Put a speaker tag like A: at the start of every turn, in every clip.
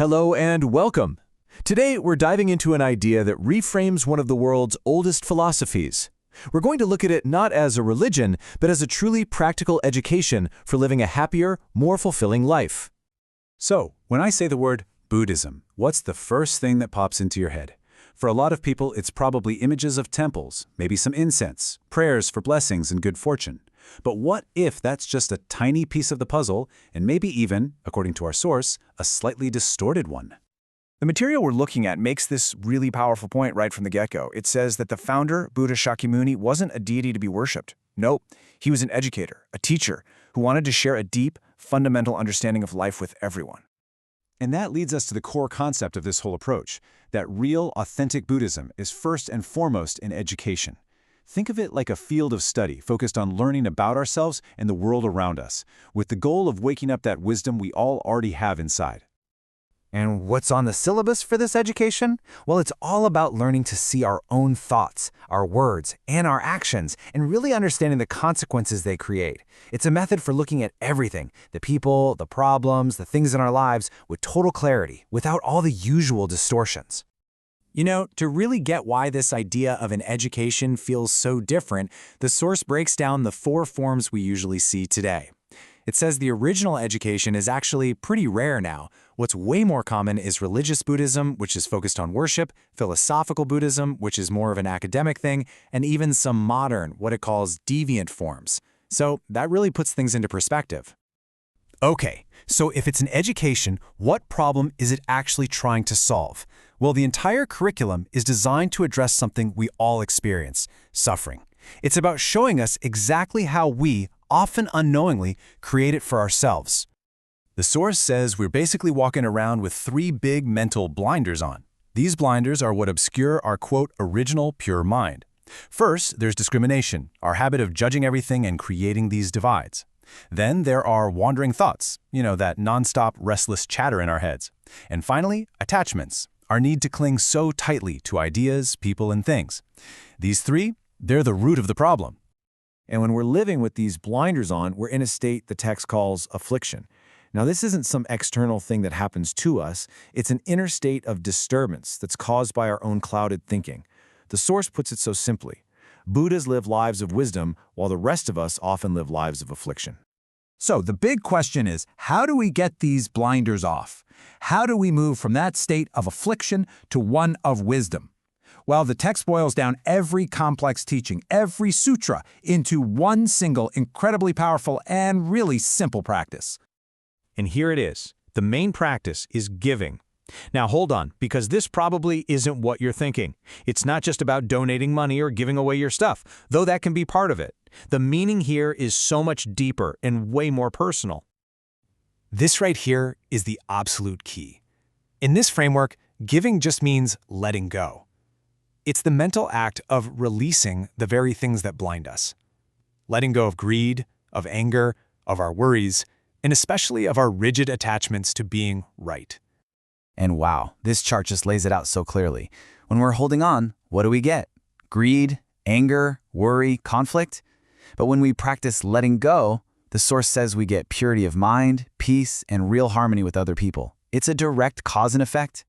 A: Hello and welcome. Today we're diving into an idea that reframes one of the world's oldest philosophies. We're going to look at it not as a religion, but as a truly practical education for living a happier, more fulfilling life.
B: So, when I say the word Buddhism, what's the first thing that pops into your head? For a lot of people, it's probably images of temples, maybe some incense, prayers for blessings and good fortune. But what if that's just a tiny piece of the puzzle, and maybe even, according to our source, a slightly distorted one?
C: The material we're looking at makes this really powerful point right from the get-go. It says that the founder, Buddha Shakyamuni, wasn't a deity to be worshipped. Nope, he was an educator, a teacher, who wanted to share a deep, fundamental understanding of life with everyone.
B: And that leads us to the core concept of this whole approach, that real, authentic Buddhism is first and foremost in education. Think of it like a field of study focused on learning about ourselves and the world around us, with the goal of waking up that wisdom we all already have inside.
D: And what's on the syllabus for this education? Well, it's all about learning to see our own thoughts, our words, and our actions, and really understanding the consequences they create. It's a method for looking at everything, the people, the problems, the things in our lives, with total clarity, without all the usual distortions.
E: You know, to really get why this idea of an education feels so different, the source breaks down the 4 forms we usually see today. It says the original education is actually pretty rare now. What's way more common is religious Buddhism, which is focused on worship, philosophical Buddhism, which is more of an academic thing, and even some modern, what it calls deviant forms. So that really puts things into perspective.
F: Okay, so if it's an education, what problem is it actually trying to solve? Well, the entire curriculum is designed to address something we all experience, suffering. It's about showing us exactly how we, often unknowingly, create it for ourselves. The source says we're basically walking around with 3 big mental blinders on. These blinders are what obscure our, quote, original pure mind. First, there's discrimination, our habit of judging everything and creating these divides. Then there are wandering thoughts, that nonstop restless chatter in our heads. And finally, attachments, our need to cling so tightly to ideas, people, and things. These 3, they're the root of the problem.
C: And when we're living with these blinders on, we're in a state the text calls affliction. Now, this isn't some external thing that happens to us. It's an inner state of disturbance that's caused by our own clouded thinking. The source puts it so simply. Buddhas live lives of wisdom, while the rest of us often live lives of affliction.
G: So the big question is, how do we get these blinders off? How do we move from that state of affliction to one of wisdom? Well, the text boils down every complex teaching, every sutra, into one single, incredibly powerful and really simple practice.
A: And here it is. The main practice is giving. Now hold on, because this probably isn't what you're thinking. It's not just about donating money or giving away your stuff, though that can be part of it. The meaning here is so much deeper and way more personal.
F: This right here is the absolute key. In this framework, giving just means letting go. It's the mental act of releasing the very things that blind us. Letting go of greed, of anger, of our worries, and especially of our rigid attachments to being right.
D: And wow, this chart just lays it out so clearly. When we're holding on, what do we get? Greed, anger, worry, conflict? But when we practice letting go, the source says we get purity of mind, peace, and real harmony with other people. It's a direct cause and effect.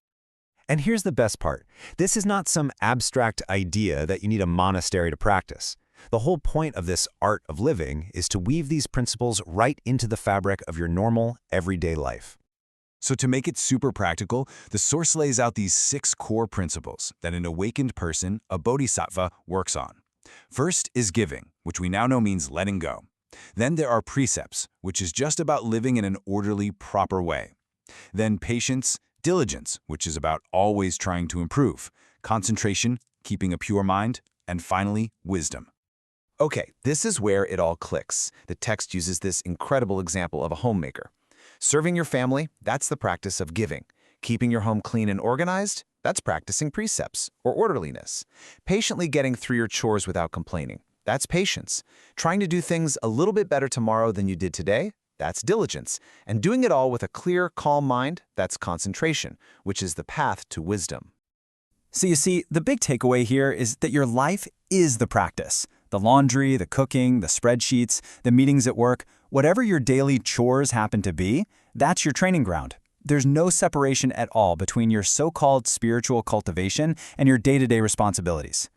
A: And here's the best part. This is not some abstract idea that you need a monastery to practice. The whole point of this art of living is to weave these principles right into the fabric of your normal, everyday life.
B: So to make it super practical, the source lays out these 6 core principles that an awakened person, a bodhisattva, works on. First is giving, which we now know means letting go. Then there are precepts, which is just about living in an orderly, proper way. Then patience, diligence, which is about always trying to improve, concentration, keeping a pure mind, and finally, wisdom.
C: Okay, this is where it all clicks. The text uses this incredible example of a homemaker. Serving your family, that's the practice of giving. Keeping your home clean and organized, that's practicing precepts or orderliness. Patiently getting through your chores without complaining, that's patience. Trying to do things a little bit better tomorrow than you did today, that's diligence. And doing it all with a clear, calm mind, that's concentration, which is the path to wisdom.
F: So you see, the big takeaway here is that your life is the practice. The laundry, the cooking, the spreadsheets, the meetings at work, whatever your daily chores happen to be, that's your training ground. There's no separation at all between your so-called spiritual cultivation and your day-to-day responsibilities.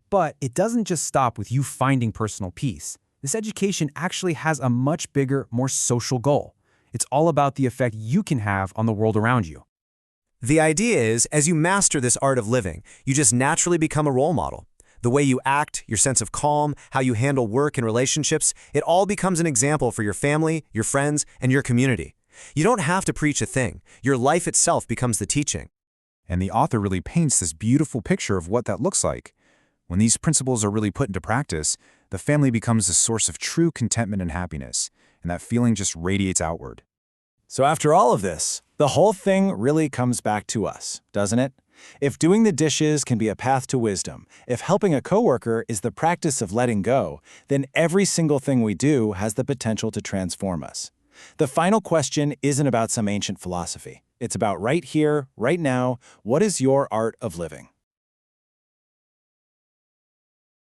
D: But it doesn't just stop with you finding personal peace. This education actually has a much bigger, more social goal. It's all about the effect you can have on the world around you.
H: The idea is, as you master this art of living, you just naturally become a role model. The way you act, your sense of calm, how you handle work and relationships, it all becomes an example for your family, your friends, and your community. You don't have to preach a thing. Your life itself becomes the teaching.
B: And the author really paints this beautiful picture of what that looks like. When these principles are really put into practice, the family becomes a source of true contentment and happiness, and that feeling just radiates outward.
E: So after all of this, the whole thing really comes back to us, doesn't it? If doing the dishes can be a path to wisdom, if helping a coworker is the practice of letting go, then every single thing we do has the potential to transform us. The final question isn't about some ancient philosophy. It's about right here, right now, what is your art of living?